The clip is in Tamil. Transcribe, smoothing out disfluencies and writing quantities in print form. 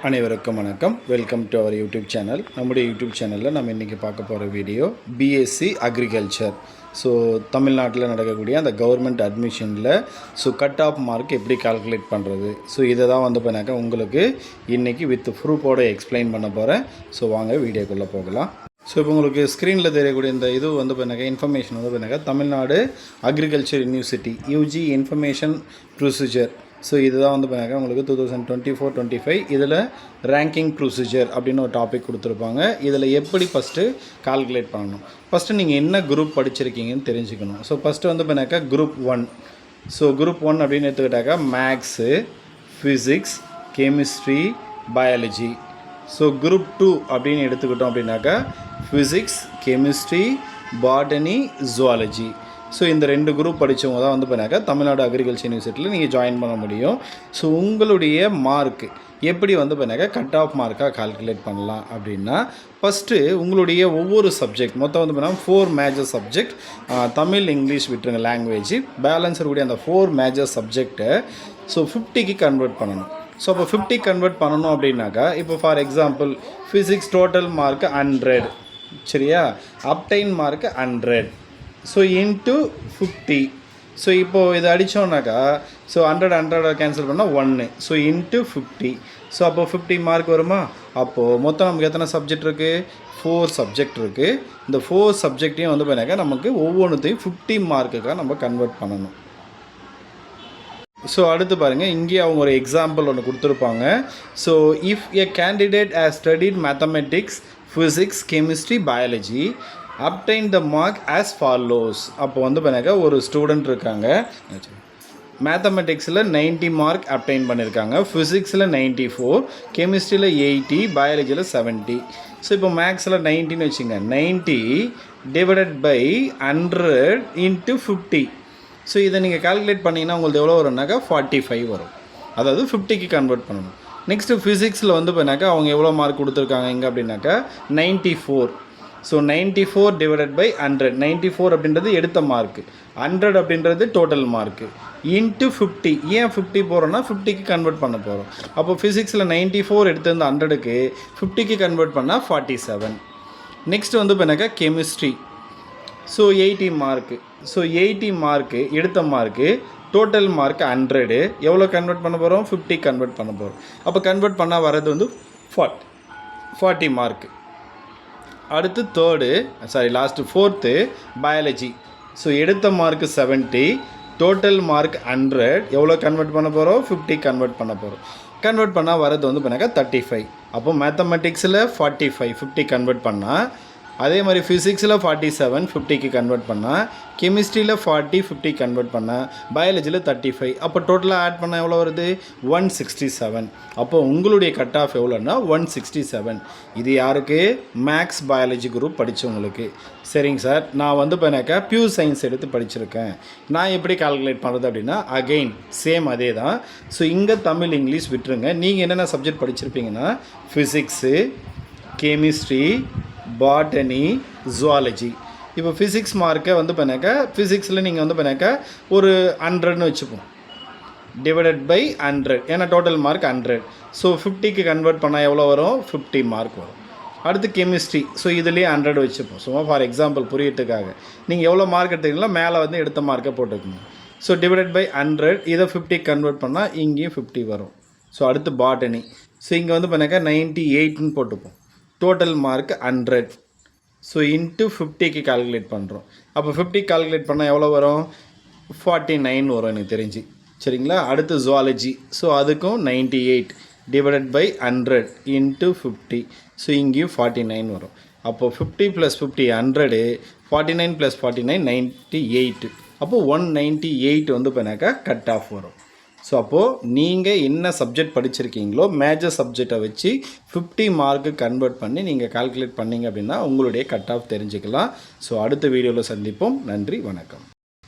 அனைவருக்கும் வணக்கம். Welcome to our YouTube channel. நம்முடைய யூடியூப் சேனலில் நம்ம இன்றைக்கி பார்க்க போகிற வீடியோ பிஎஸ்சி அக்ரிகல்ச்சர். ஸோ தமிழ்நாட்டில் நடக்கக்கூடிய அந்த கவர்மெண்ட் அட்மிஷனில் கட் ஆஃப் மார்க் எப்படி கால்குலேட் பண்ணுறது, இதை தான் பண்ணாக்கா உங்களுக்கு இன்றைக்கி வித் ப்ரூஃபோடு எக்ஸ்பிளைன் பண்ண போகிறேன். வாங்க வீடியோக்குள்ளே போகலாம். இப்போ உங்களுக்கு ஸ்க்ரீனில் தெரியக்கூடிய இந்த இது பண்ணாக்கா இன்ஃபர்மேஷன் பண்ணாக்கா Tamil Nadu agriculture university UG information procedure. இதுதான் பண்ணாக்கா உங்களுக்கு 2024-25 இதில் ரேங்கிங் ப்ரொசீஜர் அப்படின்னு ஒரு டாபிக் கொடுத்துருப்பாங்க. இதில் எப்படி ஃபஸ்ட்டு கால்குலேட் பண்ணணும், ஃபஸ்ட்டு நீங்கள் என்ன குரூப் படிச்சிருக்கீங்கன்னு தெரிஞ்சுக்கணும். ஃபஸ்ட்டு பண்ணாக்கா குரூப் 1. குரூப் 1 அப்படின்னு எடுத்துக்கிட்டாக்கா maths, physics, chemistry, biology. Group 2 அப்படின்னு எடுத்துக்கிட்டோம் அப்படின்னாக்கா ஃபிசிக்ஸ், கெமிஸ்ட்ரி, பாட்டனி, ஜுவாலஜி. இந்த 2 குரூப் படித்தவங்க தான் பண்ணாக்கா தமிழ்நாடு அக்ரிகல்ச்சர் யூனிவர்சிட்டியில் நீங்கள் ஜாயின் பண்ண முடியும். உங்களுடைய மார்க்கு எப்படி பண்ணாக்கா கட் ஆஃப் மார்க்காக கால்குலேட் பண்ணலாம் அப்படின்னா, ஃபஸ்ட்டு உங்களுடைய ஒவ்வொரு சப்ஜெக்ட் மொத்தம் பண்ணால் 4 மேஜர் சப்ஜெக்ட், தமிழ் இங்கிலீஷ் விட்டுருங்க லாங்குவேஜ், பேலன்ஸ் இருக்கக்கூடிய அந்த 4 மேஜர் சப்ஜெக்டை 50க்கு கன்வெர்ட் பண்ணணும். அப்போ 50 கன்வெர்ட் பண்ணணும் அப்படின்னாக்கா, இப்போ for example physics total mark 100, சரியா, அப்டைன் மார்க் 100, இன்ட்டு 50. இப்போது இதை அடித்தோன்னாக்கா 100 கேன்சல் பண்ணால் 1, இன்ட்டு 50. அப்போ 50 மார்க் வருமா? அப்போது மொத்தம் நமக்கு எத்தனை சப்ஜெக்ட் இருக்குது? 4 சப்ஜெக்ட் இருக்குது. இந்த 4 சப்ஜெக்டையும் பண்ணாக்கா நமக்கு ஒவ்வொன்றுத்தையும் 50 மார்க்குக்காக நம்ம கன்வெர்ட் பண்ணணும். அடுத்து பாருங்கள், இங்கே அவங்க ஒரு எக்ஸாம்பிள் ஒன்று கொடுத்துருப்பாங்க. If a candidate has studied mathematics, physics, chemistry, biology, obtained the mark as follows. அப்போ பண்ணாக்கா ஒரு ஸ்டூடெண்ட் இருக்காங்க, மேத்தமெட்டிக்ஸில் 90 மார்க் அப்டைன் பண்ணியிருக்காங்க, ஃபிசிக்ஸில் 94, கெமிஸ்ட்ரியில் 80, பயாலஜியில் 70. இப்போ மேக்ஸில் 90ன்னு வச்சுங்க, 90 டிவைடட் பை 100 இன்ட்டு 50. இதை நீங்கள் கால்குலேட் பண்ணிங்கன்னா உங்களுக்கு எவ்வளோ வரும்னாக்கா 45 வரும். அதாவது 50க்கு கன்வெர்ட் பண்ணணும். நெக்ஸ்ட்டு ஃபிசிக்ஸில் பண்ணாக்கா அவங்க எவ்வளோ மார்க் கொடுத்துருக்காங்க இங்கே அப்படின்னாக்கா 94. 94 டிவைடட் பை 100. 94 அப்படின்றது எடுத்த மார்க்கு, 100 அப்படின்றது டோட்டல் மார்க்கு, இன்ட்டு 50. ஏன் 50 போகிறோன்னா 50க்கு கன்வெர்ட் பண்ண போகிறோம். அப்போ ஃபிசிக்ஸில் 94 எடுத்து வந்து 100க்கு 50க்கு கன்வெர்ட் பண்ணால் 47. நெக்ஸ்ட் பண்ணாக்கா கெமிஸ்ட்ரி. 80 மார்க்கு. 80 மார்க்கு எடுத்த மார்க்கு, டோட்டல் மார்க் 100, எவ்வளோ கன்வெர்ட் பண்ண போகிறோம்? 50 கன்வெர்ட் பண்ண போகிறோம். அப்போ கன்வெர்ட் பண்ணால் வரது 40 மார்க்கு. அடுத்து ஃபோர்த்து பயாலஜி. எடுத்த மார்க்கு 70, டோட்டல் மார்க் 100, எவ்வளோ கன்வெர்ட் பண்ண போகிறோம்? 50 கன்வெர்ட் பண்ண போகிறோம். கன்வெர்ட் பண்ணால் வரது பண்ணாக்கா 35. அப்போ மேத்தமெட்டிக்ஸில் 45 50 கன்வெர்ட் பண்ணால், அதே மாதிரி ஃபிசிக்ஸில் 47 50க்கு கன்வெர்ட் பண்ணால், கெமிஸ்ட்ரியில் 40 50 கன்வெர்ட் பண்ணால், பயாலஜியில் 35. அப்போ டோட்டலாக ஆட் பண்ணால் எவ்வளோ வருது? 167. அப்போ உங்களுடைய கட் ஆஃப் எவ்வளோன்னா 167. இது யாருக்கு? மேக்ஸ் பயாலஜி குரூப் படித்தவங்களுக்கு. சரிங்க சார், நான் பண்ணாக்கா பியூர் சயின்ஸ் எடுத்து படிச்சிருக்கேன், நான் எப்படி கால்குலேட் பண்ணுறது அப்படின்னா, அகெயின் சேம் அதே தான். இங்கே தமிழ் இங்கிலீஷ் விட்டுருங்க. நீங்கள் என்னென்ன சப்ஜெக்ட் படிச்சிருப்பீங்கன்னா ஃபிசிக்ஸு, கெமிஸ்ட்ரி, பாட்டனி, ஜுவாலஜி. இப்போ ஃபிசிக்ஸ் மார்க்கை பண்ணாக்கா ஃபிசிக்ஸில் நீங்கள் பண்ணாக்கா ஒரு 100ன்னு வச்சுப்போம், டிவைடட் பை 100, ஏன்னா டோட்டல் மார்க் 100. 50க்கு கன்வெர்ட் பண்ணால் எவ்வளோ வரும்? 50 மார்க் வரும். அடுத்து கெமிஸ்ட்ரி. இதுலேயே 100 வச்சுப்போம். சும்மா ஃபார் எக்ஸாம்பிள் புரியட்டுக்காக நீங்கள் எவ்வளோ மார்க் எடுத்துக்கிங்களோ மேலே எடுத்த மார்க்கை போட்டுக்கணும். டிவைடட் பை 100, இதை 50 கன்வெர்ட் பண்ணால் இங்கேயும் 50 வரும். அடுத்து பாட்டனி. இங்கே பண்ணாக்கா 98ன்னு போட்டுப்போம், டோட்டல் மார்க் 100. இன்ட்டு 50க்கு கால்குலேட் பண்ணுறோம். அப்போ 50 கால்குலேட் பண்ணால் எவ்வளோ வரும்? 49 வரும் எனக்கு தெரிஞ்சு, சரிங்களா. அடுத்து ஜுவாலஜி. அதுக்கும் 98 டிவைடட் பை 100 இன்ட்டு 50. இங்கேயும் 49 வரும். அப்போது 50 + 50 100, 49 + 49 98. அப்போது 198 பண்ணாக்கா கட் ஆஃப் வரும். அப்போது நீங்கள் என்ன சப்ஜெக்ட் படிச்சிருக்கீங்களோ மேஜர் சப்ஜெக்டை வச்சு 50 மார்க்கு கன்வெர்ட் பண்ணி நீங்கள் கால்குலேட் பண்ணிங்க அப்படின்னா உங்களுடைய கட் ஆஃப் தெரிஞ்சுக்கலாம். அடுத்த வீடியோவில் சந்திப்போம். நன்றி, வணக்கம்.